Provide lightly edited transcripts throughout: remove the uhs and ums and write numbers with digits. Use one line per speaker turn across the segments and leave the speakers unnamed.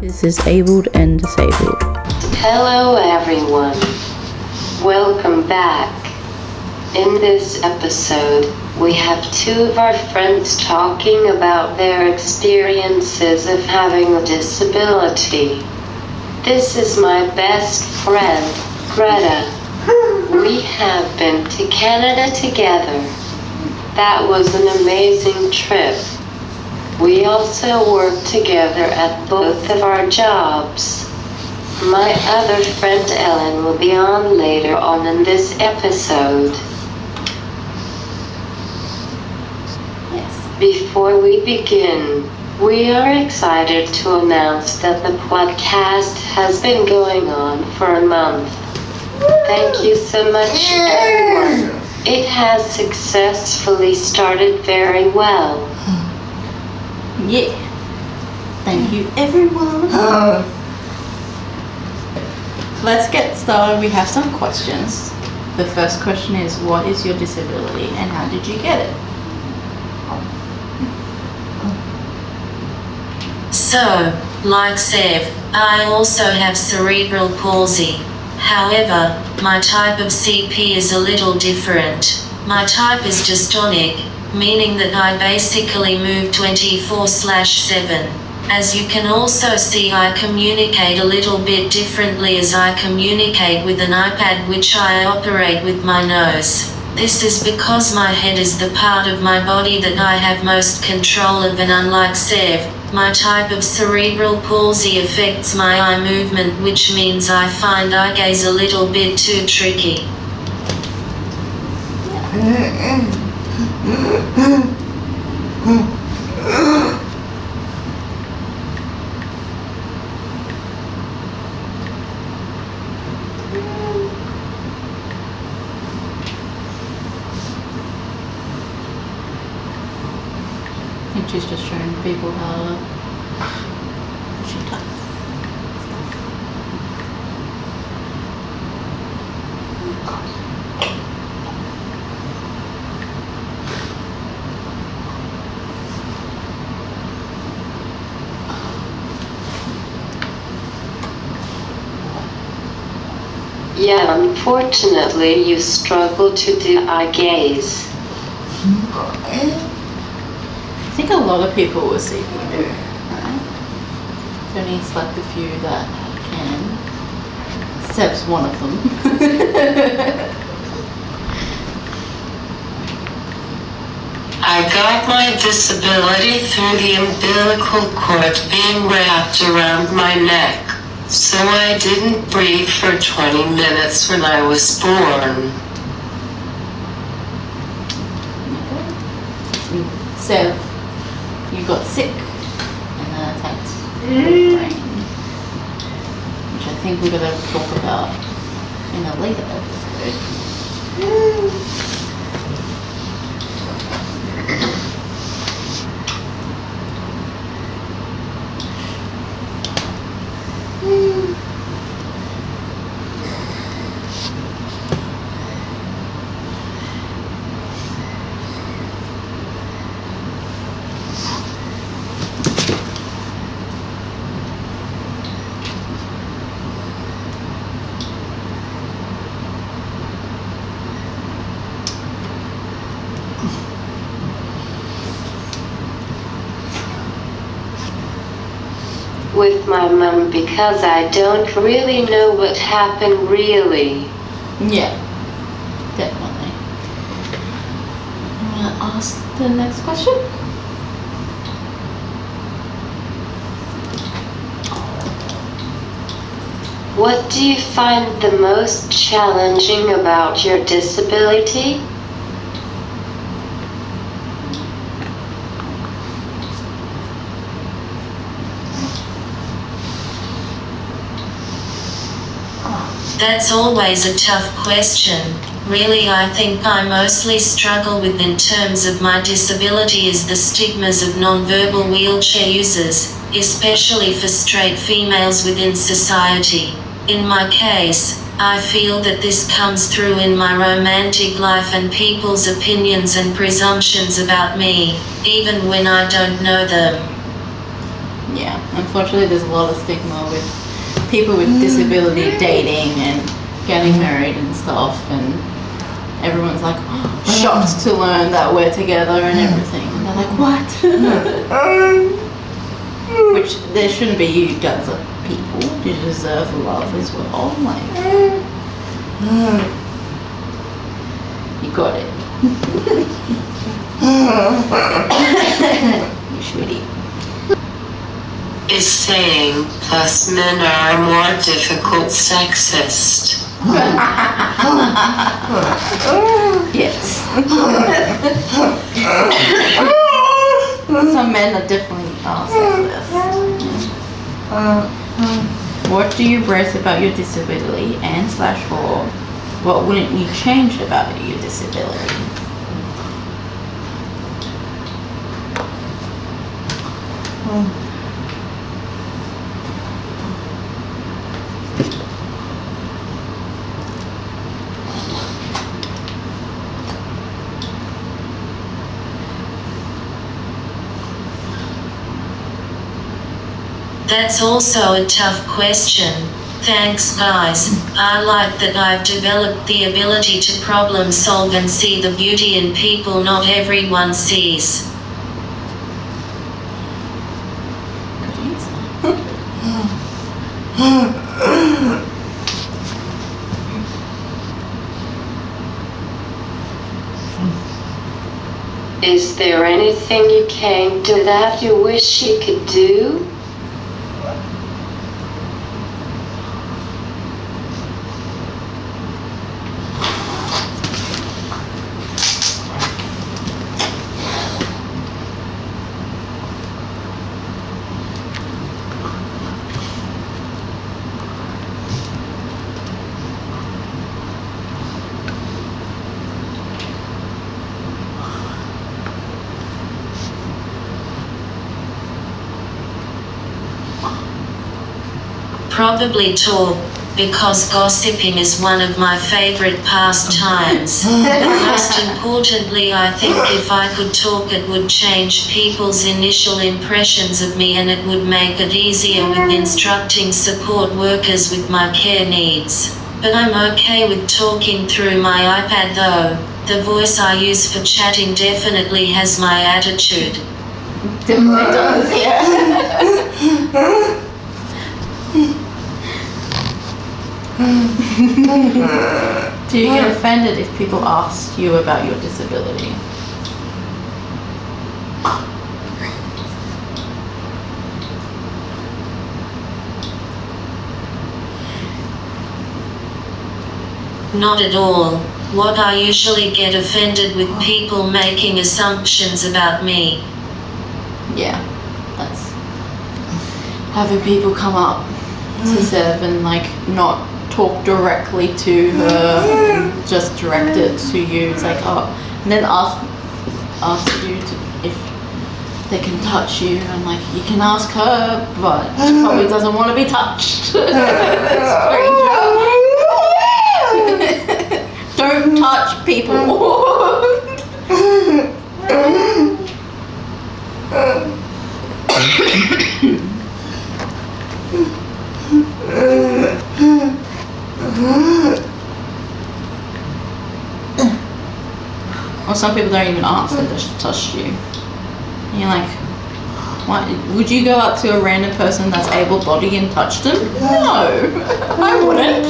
is Abled and Disabled.
Hello everyone, welcome back. In this episode, we have two of our friends talking about their experiences of having a disability. This is my best friend, Greta. We have been to Canada together. That was an amazing trip. We also worked together at both of our jobs. My other friend Ellen will be on later on in this episode.
Yes.
Before we begin, we are excited to announce that the podcast has been going on for a month. Thank you so much, everyone. It has successfully started very well.
Yeah. Thank you, everyone. Let's get started. We have some questions. The first question is, what is your disability and how did you get it?
So, like Sev, I also have cerebral palsy. However, my type of CP is a little different. My type is dystonic, meaning that I basically move 24/7. As you can also see, I communicate a little bit differently as I communicate with an iPad, which I operate with my nose. This is because my head is the part of my body that I have most control of, and unlike Sev, my type of cerebral palsy affects my eye movement, which means I find eye gaze a little bit too tricky.
I think she's just showing people how she types.
Yeah, unfortunately, you struggle to do eye gaze.
I think a lot of people with CP do, right? There's only select a few that can. Seb's one of them.
I got my disability through the umbilical cord being wrapped around my neck, so I didn't breathe for 20 minutes when I was born.
Seb, you got sick and then attacked your brain, which I think we're going to talk about in a later episode.
With my mom, because I don't really know what happened really.
Yeah, definitely. I'm going to ask the next question.
What do you find the most challenging about your disability?
That's always a tough question. Really, I think I mostly struggle with in terms of my disability is the stigmas of nonverbal wheelchair users, especially for straight females within society. In my case, I feel that this comes through in my romantic life and people's opinions and presumptions about me, even when I don't know them.
Yeah, unfortunately there's a lot of stigma with people with disability dating and getting married and stuff, and everyone's like shocked to learn that we're together and everything. And they're like, what? Which there shouldn't be. You guys are people. You deserve love as well. Like, you got it. You sweetie.
Is saying plus men are more difficult sexist.
Yes. Some men are definitely sexist. What do you brace about your disability and/or what wouldn't you change about your disability?
That's also a tough question. Thanks guys. I like that I've developed the ability to problem solve and see the beauty in people not everyone sees.
Is there anything you can't do that you wish you could do?
Probably talk, because gossiping is one of my favorite pastimes. Most importantly, I think if I could talk it would change people's initial impressions of me, and it would make it easier with instructing support workers with my care needs. But I'm okay with talking through my iPad though. The voice I use for chatting definitely has my attitude.
Definitely does, yeah. Do you get offended if people ask you about your disability?
Not at all. What I usually get offended with people making assumptions about me.
Yeah, that's having people come up to Sev and like not talk directly to her, just direct it to you. It's like, oh, and then ask you if they can touch you, and like you can ask her, but she probably doesn't want to be touched. Stranger. Don't touch people. Or some people don't even ask, they just touch you. And you're like, what? Would you go up to a random person that's able-bodied and touch them? No, I wouldn't.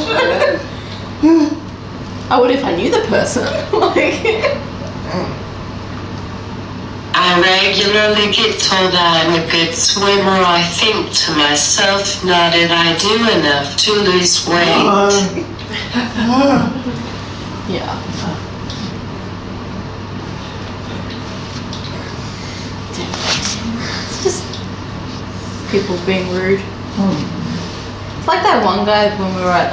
I would if I knew the person.
I regularly get told I'm a good swimmer. I think to myself, now did I do enough to lose weight?
Yeah. It's just people being rude. It's like that one guy when we were at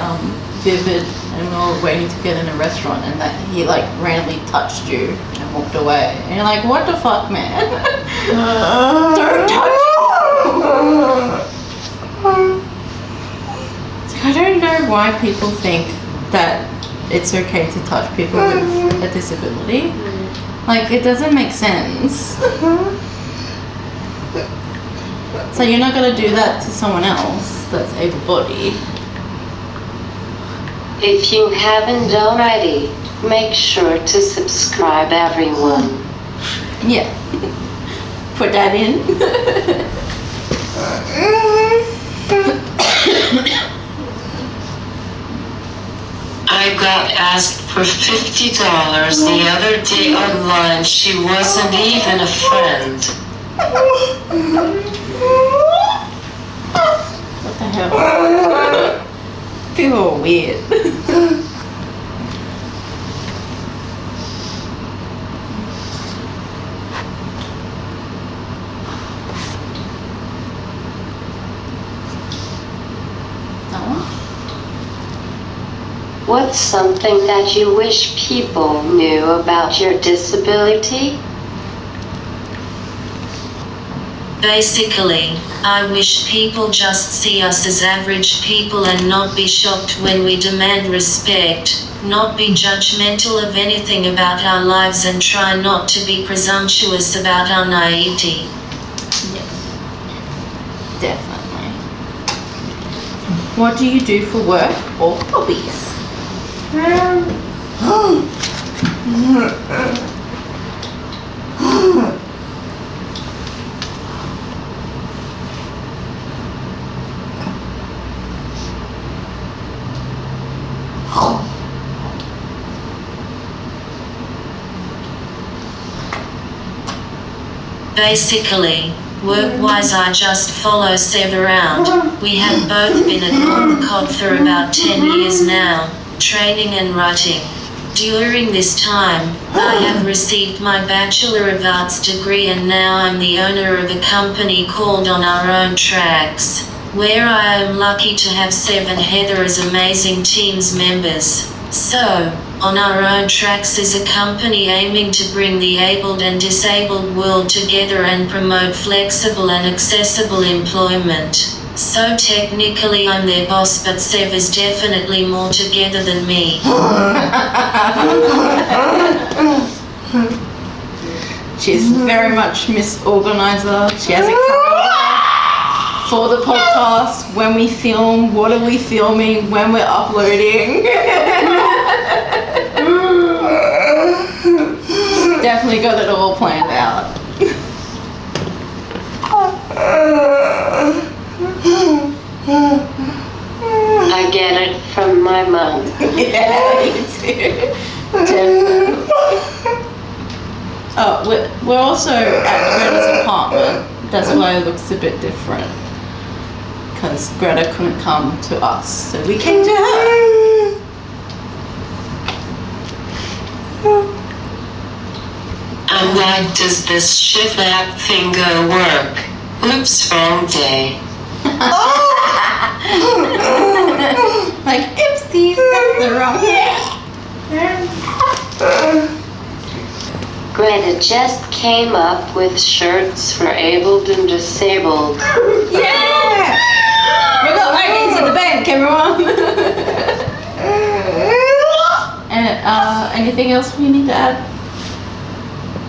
Vivid and we were waiting to get in a restaurant, and that he like randomly touched you and walked away, and you're like, what the fuck, man? Don't touch me. I don't know why people think that it's okay to touch people with a disability. Like, it doesn't make sense. It's So you're not going to do that to someone else that's able-bodied.
If you haven't already, make sure to subscribe, everyone.
Yeah. Put that in.
I got asked for $50 the other day online. She wasn't even a friend.
What the hell? People are weird.
What's something that you wish people knew about your disability?
Basically, I wish people just see us as average people and not be shocked when we demand respect, not be judgmental of anything about our lives, and try not to be presumptuous about our naivety.
Yes. Definitely. What do you do for work or hobbies?
Basically, work-wise I just follow Sev around. We have both been at Northcott for about 10 years now, training and writing. During this time, I have received my Bachelor of Arts degree and now I'm the owner of a company called On Our Own Tracks, where I am lucky to have Sev and Heather as amazing teams members. So, On Our Own Tracks is a company aiming to bring the abled and disabled world together and promote flexible and accessible employment. So technically I'm their boss, but Sev is definitely more together than me.
She's very much Miss Organizer. She has a calendar for the podcast. When we film, what are we filming, when we're uploading. Definitely got it all planned out.
I get it from my mom.
Yeah, you too. Definitely. Oh, we're also at Greta's apartment. That's why it looks a bit different. Because Greta couldn't come to us, so we came to her.
I'm like, does this shift app thing go work? Oops, wrong day.
Like, oopsies, that's the wrong
Greta just came up with shirts for abled and disabled.
Yeah! We got ladies in the bank, everyone! And anything else we need to add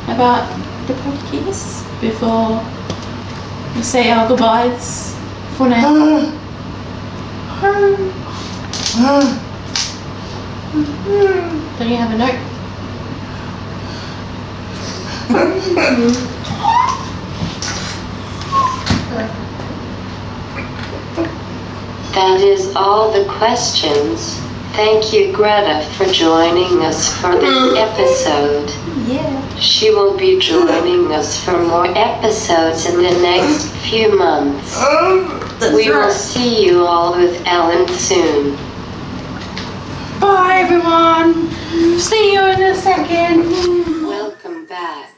about the podcast before we say our goodbyes for now? Don't you have a note?
That is all the questions. Thank you, Greta, for joining us for this episode.
Yeah.
She will be joining us for more episodes in the next few months. We will see you all with Ellen soon.
Bye, everyone. See you in a second.
Welcome back.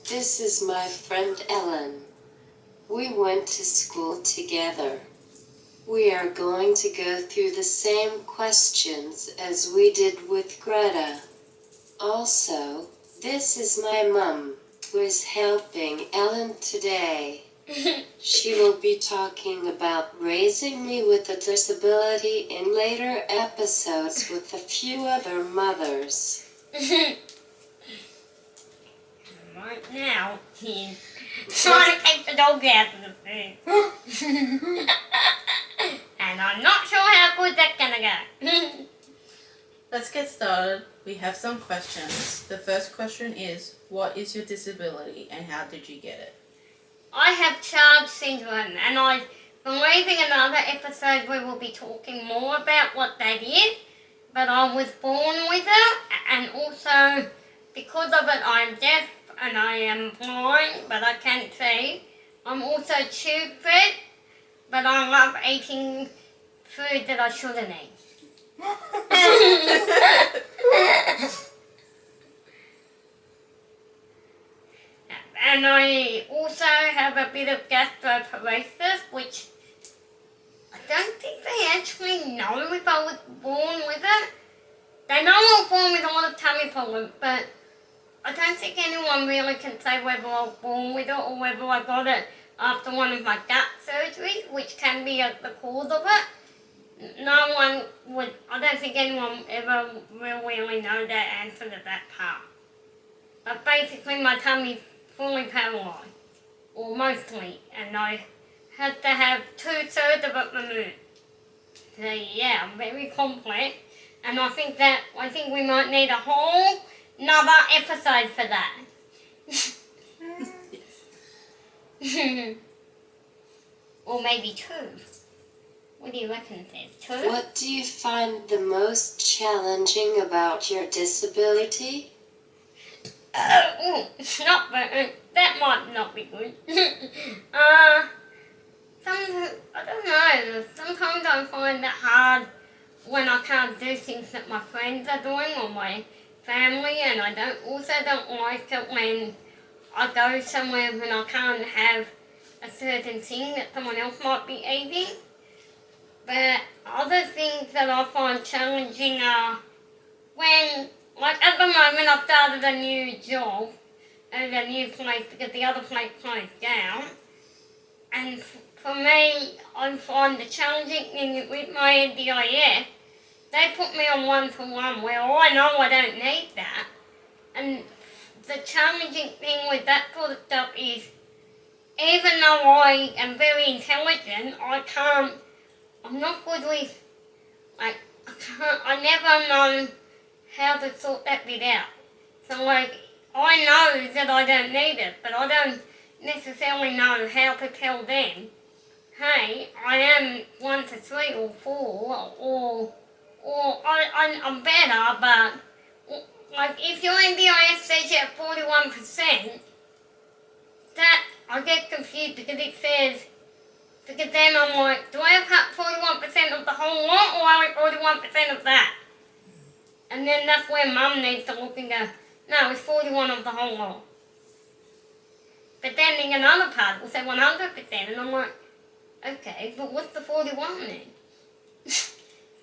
This is my friend Ellen. We went to school together. We are going to go through the same questions as we did with Greta. Also, this is my mum, who is helping Ellen today. She will be talking about raising me with a disability in later episodes with a few other mothers.
right now is trying to take the dog out of the food. And I'm not sure how good that's gonna go.
Let's get started. We have some questions. The first question is, what is your disability and how did you get it?
I have Child syndrome, and I believe in another episode we will be talking more about what that is. But I was born with it, and also because of it I'm deaf and I am blind, but I can't see. I'm also tube fed, but I love eating food that I shouldn't eat. And I also have a bit of gastroparesis, which I don't think they actually know if I was born with it. They know I was born with a lot of tummy problems, but I don't think anyone really can say whether I was born with it or whether I got it after one of my gut surgeries, which can be the cause of it. No one would, I don't think anyone ever will really know that answer to that part. But basically my tummy's fully paralysed, or mostly, and I had to have 2/3 of it removed. So yeah, I'm very complex, and I think we might need a whole another episode for that. Or maybe 2. What do you reckon, Ted? 2?
What do you find the most challenging about your disability?
Not very, that might not be good. I don't know, sometimes I find it hard when I can't do things that my friends are doing or my family, and I don't like it when I go somewhere when I can't have a certain thing that someone else might be eating. But other things that I find challenging are when, like at the moment I've started a new job at a new place because the other place closed down, and for me I find the challenging thing with my NDIS, they put me on 1-to-1 where I know I don't need that, and the challenging thing with that sort of stuff is even though I am very intelligent, I'm not good with, like, I never know how to sort that bit out. So like, I know that I don't need it, but I don't necessarily know how to tell them, hey, I am 1 to 3 or 4, or I'm better, but like if your NDIS says you're at 41%, that I get confused because it says, because then I'm like, do I have 41% of the whole lot or only 41% of that? And then that's where Mum needs to look and go, no, it's 41 of the whole lot. But then in another part it will say 100%, and I'm like, okay, but what's the 41 then?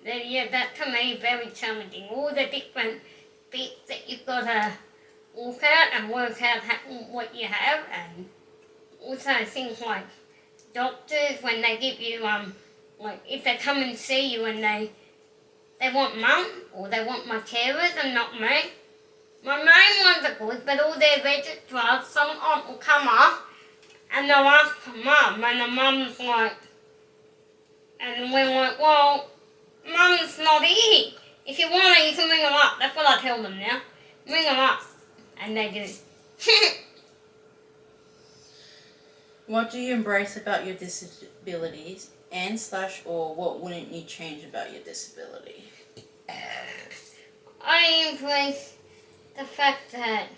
Then yeah, that to me is very challenging. All the different bits that you've got to look at and work out what you have, and also things like doctors when they give you like if they come and see you and they want Mum or they want my carers and not me. My main ones are good, but all their registrars sometimes will come up and they'll ask for Mum, and the Mum's like, and we're like, well, Mum's not here. If you want her, you can ring her up. That's what I tell them now. Ring her up. And they do.
What do you embrace about your disabilities or what wouldn't you change about your disability?
I embrace the fact that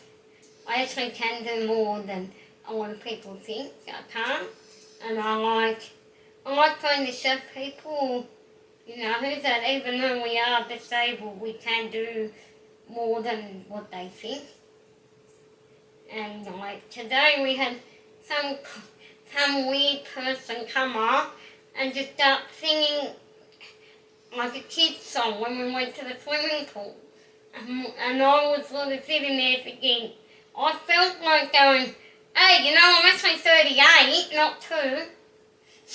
I actually can do more than a lot of people think I can. And I like trying to show people, that even though we are disabled, we can do more than what they think. And like today we had some weird person come up and just start singing like a kid's song when we went to the swimming pool. And I was sort of sitting there thinking, I felt like going, hey, I'm actually 38, not 2.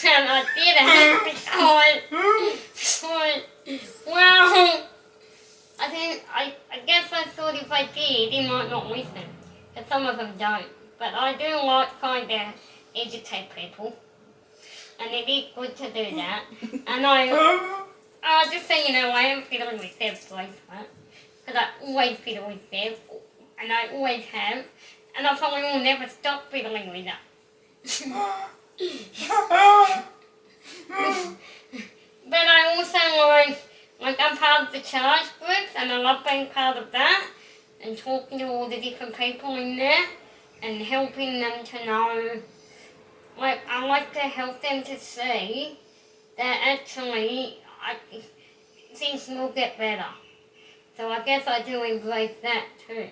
And I didn't because, well, I guess I thought if I did, he might not listen. Because some of them don't. But I do like trying to educate people, and it is good to do that. And just so you know, I am fiddling with Deb's voice, right? Because I always fiddle with Deb, and I always have, and I probably will never stop fiddling with her. But I also like I'm part of the charge group, and I love being part of that, and talking to all the different people in there, and helping them to know, like I like to help them to see that actually things will get better. So I guess I do embrace that too.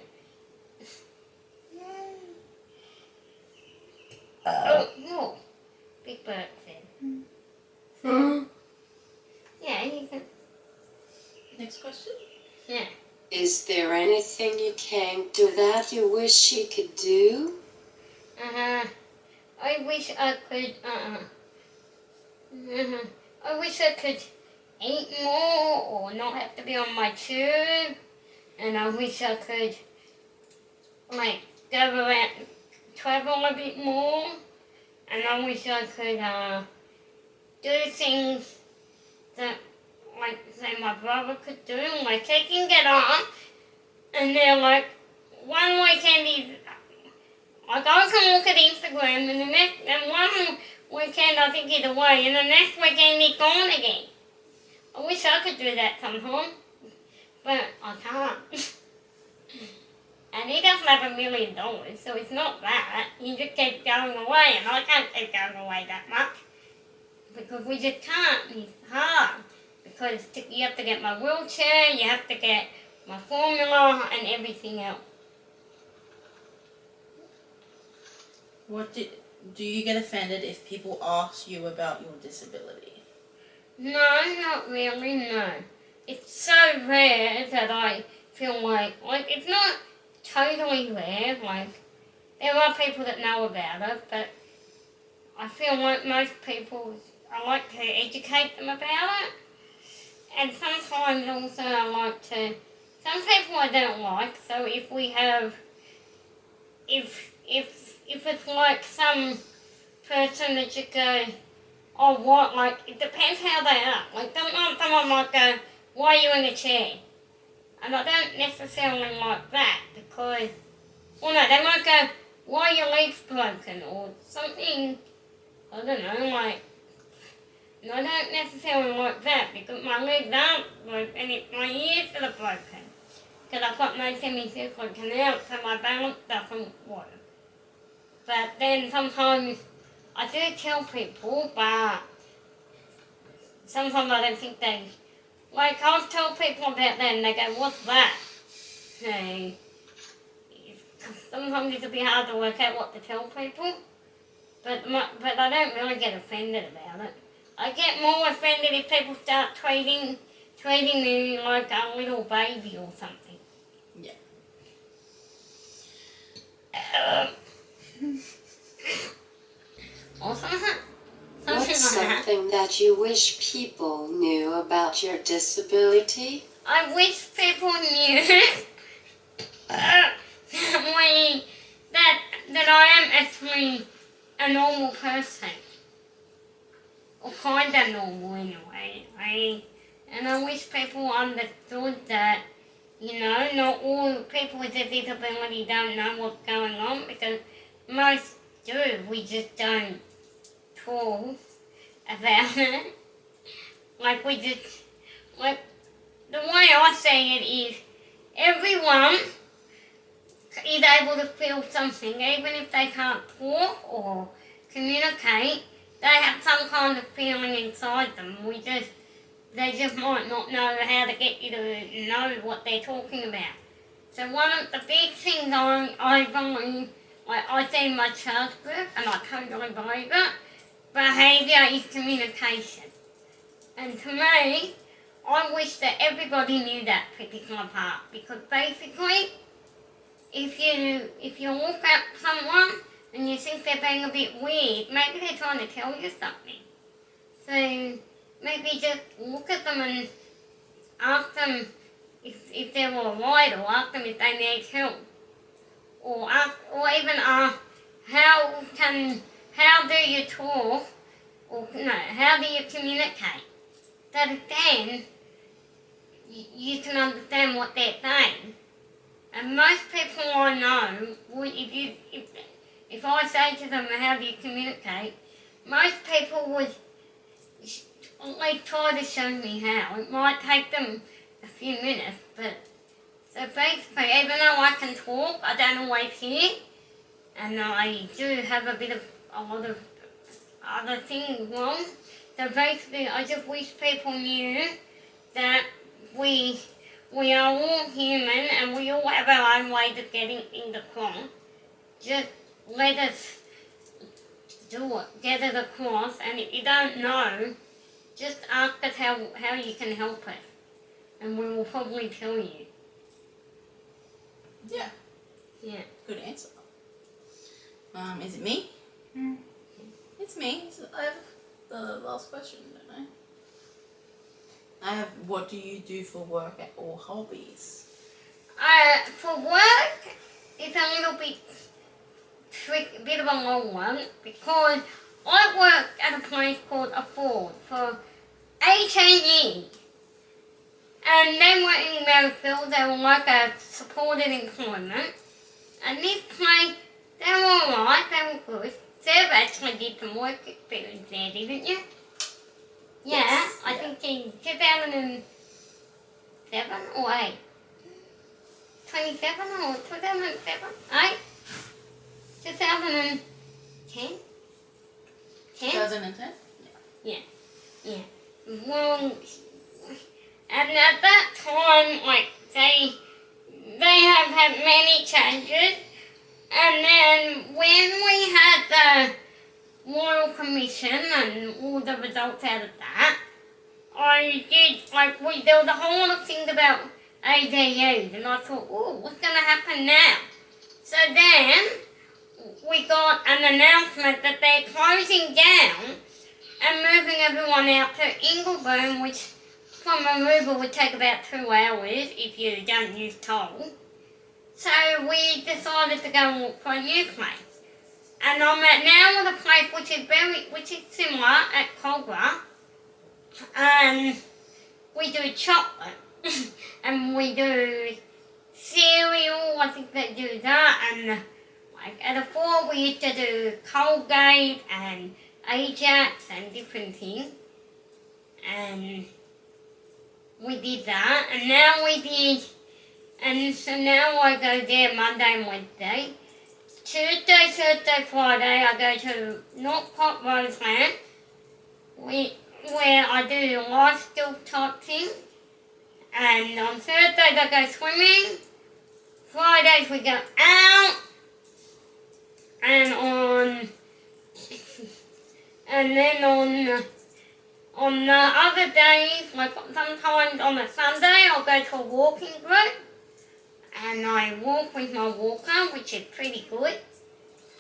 Oh, Big Bird said. Yeah, you can.
Next question?
Yeah.
Is there anything you can't do that you wish you could do?
I wish I could, I wish I could eat more or not have to be on my tube. And I wish I could, like, go around, travel a bit more. And I wish I could, do things that, like, say my brother could do. Like, they can get on, and they're like, one weekend is, like, I can look at Instagram, and one weekend I think he's away, and the next weekend he's gone again. I wish I could do that sometime, but I can't. And he doesn't have $1 million, so it's not that. He just keeps going away, and I can't keep going away that much. Because we just can't. It's hard. Because you have to get my wheelchair, you have to get my formula, and everything else.
Do you get offended if people ask you about your disability?
No, not really, no. It's so rare that I feel like it's not totally rare, like, there are people that know about it, but I feel like most people, I like to educate them about it, and sometimes also I like to, some people I don't like, so if we have, if it's like some person that you go, oh what, like, it depends how they are, like sometimes someone might go, why are you in a chair? And I don't necessarily like that because, well no, they might go, why are your legs broken or something, I don't know, like, and I don't necessarily like that because my legs aren't broken, it's my ears that are broken. Because I've got no semicircular canal, so my balance doesn't work. But then sometimes I do tell people, but sometimes I don't think they, like I'll tell people about that and they go, what's that? So sometimes it's a bit hard to work out what to tell people, but I don't really get offended about it. I get more offended if people start treating me like a little baby or something.
Yeah.
Or something
What's
like that.
something that you wish people knew about your disability?
I wish people knew that I am actually a normal person. Or kind of normal anyway. And I wish people understood that, you know, not all people with a disability don't know what's going on because most do. We just don't talk about it. Like the way I say it is everyone is able to feel something, even if they can't talk or communicate, they have some kind of feeling inside them. They just might not know how to get you to know what they're talking about. So one of the big things I believe, like I see in my charge group, and I totally believe it, behaviour is communication. And to me, I wish that everybody knew that particular part, because basically, if you look at someone and you think they're being a bit weird, maybe they're trying to tell you something. So maybe just look at them and ask them if they're alright, or ask them if they need help. or even ask how do you talk, or no, how do you communicate? That then you can understand what they're saying. And most people I know, if I say to them, how do you communicate, most people would try to show me how. It might take them a few minutes, but so basically, even though I can talk, I don't always hear, and I do have a lot of other things wrong. So basically, I just wish people knew that we are all human and we all have our own ways of getting things across. Just let us do it, get it across, and if you don't know, just ask us how you can help us, and we will probably tell you.
Yeah.
Yeah.
Good answer. Is it me? It's me. I have the last question, don't I? I have, what do you do for work or hobbies?
For work, it's a little bit a bit of a long one, because I worked at a place called Afford for 18 years. And they were in Merrifield, they were like a supported employment. And this place, they were alright, they were good. Seb actually did some work experience there, didn't you? Yeah,
Yes,
I think in 2007 or 8. 27 or 2007? 8? 2010? 10?
2010?
Yeah. Well, and at that time, like, they have had many changes. And then when we had the Royal Commission and all the results out of that, there was a whole lot of things about ADUs, and I thought, oh, what's going to happen now? So then we got an announcement that they're closing down and moving everyone out to Ingleburn, which from Aruba would take about 2 hours if you don't use toll. So we decided to go and look for a new place. And I'm at now with a place which is similar at Cogra. And we do chocolate. And we do cereal, I think they do that. And like at Afford we used to do Colgate and Ajax and different things. And we did that. And so now I go there Monday and Wednesday. Tuesday, Thursday, Friday I go to Northcote Roseland, where I do life skill type thing. And on Thursdays I go swimming. Fridays we go out. And then on the other days, like sometimes on a Sunday, I'll go to a walking group. And I walk with my walker, which is pretty good.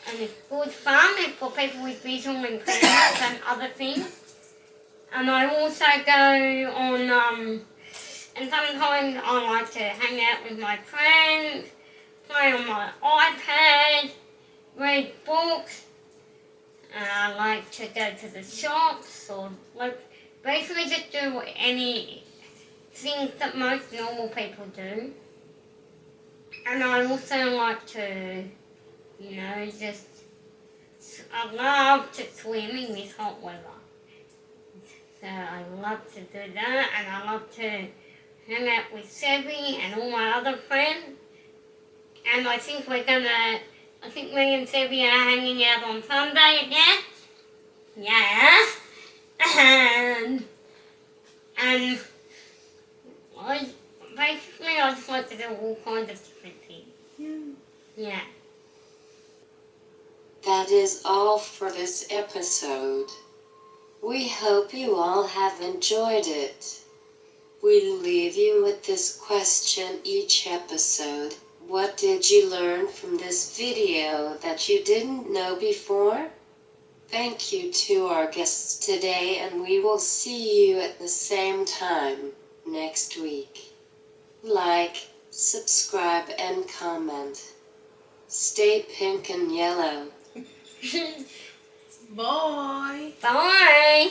And it's good fun. It's for people with visual impairments and other things. And I also go on, and sometimes I like to hang out with my friends, play on my iPad, read books. And I like to go to the shops, or like basically just do any things that most normal people do. And I also like to, I love to swim in this hot weather. So I love to do that, and I love to hang out with Sebi and all my other friends. And I think me and Sebi are hanging out on Sunday again. Yeah. And I just like to do all kinds of different things. Yeah.
That is all for this episode. We hope you all have enjoyed it. We leave you with this question each episode. What did you learn from this video that you didn't know before? Thank you to our guests today, and we will see you at the same time next week. Like, subscribe, and comment. Stay pink and yellow.
Bye.
Bye.